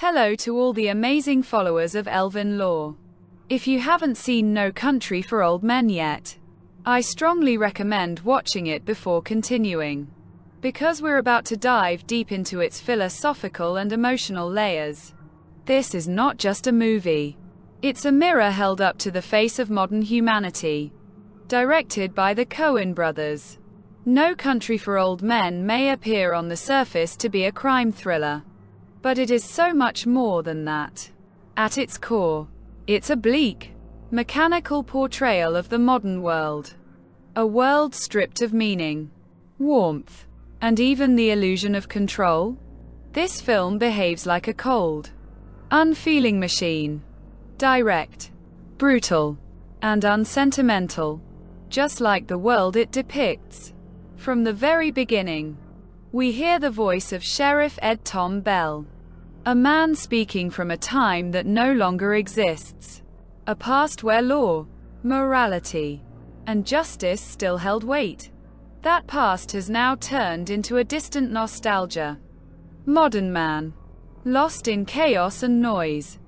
Hello to all the amazing followers of Elven lore. If you haven't seen No Country for Old Men yet, I strongly recommend watching it before continuing, because we're about to dive deep into its philosophical and emotional layers. This is not just a movie. It's a mirror held up to the face of modern humanity. Directed by the Coen brothers, No Country for Old Men may appear on the surface to be a crime thriller, but it is so much more than that. At its core, it's a bleak, mechanical portrayal of the modern world. A world stripped of meaning, warmth, and even the illusion of control. This film behaves like a cold, unfeeling machine. Direct, brutal, and unsentimental, just like the world it depicts. From the very beginning, we hear the voice of Sheriff Ed Tom Bell, a man speaking from a time that no longer exists, a past where law, morality, and justice still held weight. That past has now turned into a distant nostalgia. Modern man, lost in chaos and noise,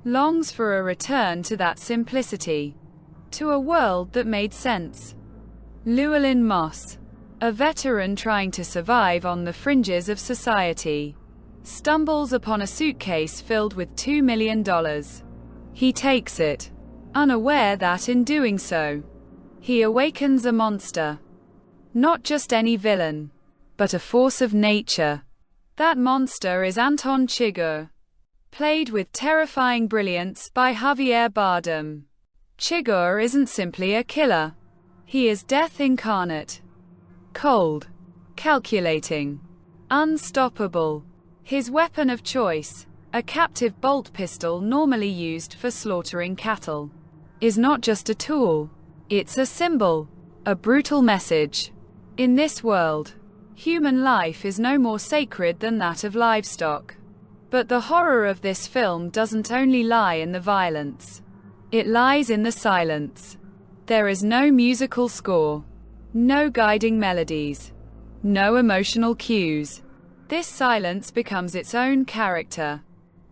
longs for a return to that simplicity, to a world that made sense. Llewelyn Moss, a veteran trying to survive on the fringes of society, stumbles upon a suitcase filled with $2 million. He takes it, unaware that in doing so, he awakens a monster. Not just any villain, but a force of nature. That monster is Anton Chigurh, played with terrifying brilliance by Javier Bardem. Chigurh isn't simply a killer. He is death incarnate. Cold, calculating, unstoppable. His weapon of choice, a captive bolt pistol normally used for slaughtering cattle, is not just a tool, it's a symbol, a brutal message. In this world, human life is no more sacred than that of livestock. But the horror of this film doesn't only lie in the violence. It lies in the silence. There is no musical score, no guiding melodies, no emotional cues. This silence becomes its own character.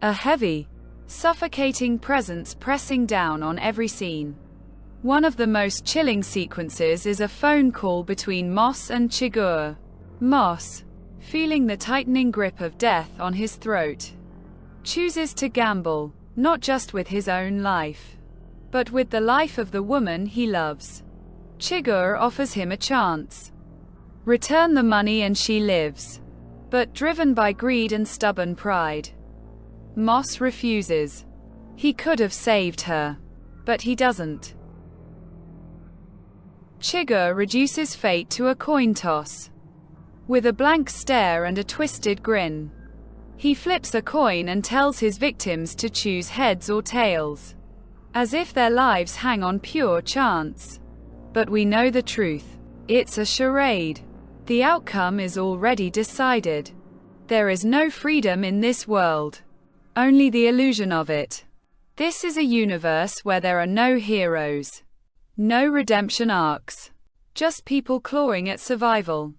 A heavy, suffocating presence pressing down on every scene. One of the most chilling sequences is a phone call between Moss and Chigurh. Moss, feeling the tightening grip of death on his throat, chooses to gamble, not just with his own life, but with the life of the woman he loves. Chigurh offers him a chance. Return the money and she lives. But driven by greed and stubborn pride, Moss refuses. He could have saved her, but he doesn't. Chigurh reduces fate to a coin toss. With a blank stare and a twisted grin, he flips a coin and tells his victims to choose heads or tails, as if their lives hang on pure chance. But we know the truth. It's a charade. The outcome is already decided. There is no freedom in this world, only the illusion of it. This is a universe where there are no heroes, no redemption arcs, just people clawing at survival,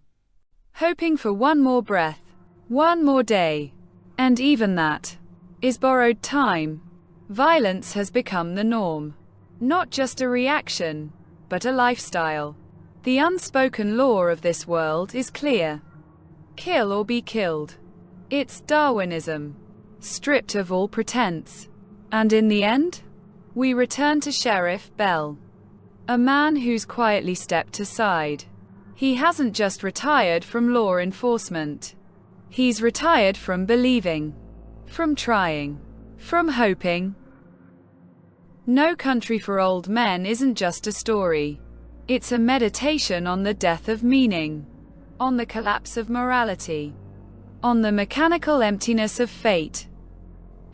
hoping for one more breath, one more day. And even that is borrowed time. Violence has become the norm, not just a reaction, but a lifestyle. The unspoken law of this world is clear. Kill or be killed. It's Darwinism, stripped of all pretense. And in the end, we return to Sheriff Bell, a man who's quietly stepped aside. He hasn't just retired from law enforcement. He's retired from believing, from trying, from hoping. No Country for Old Men isn't just a story. It's a meditation on the death of meaning, on the collapse of morality, on the mechanical emptiness of fate.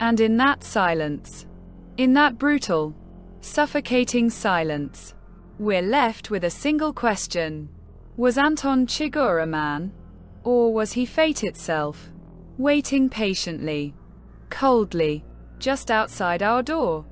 And in that silence, in that brutal, suffocating silence, we're left with a single question. Was Anton Chigurh a man? Or was he fate itself, waiting patiently, coldly, just outside our door?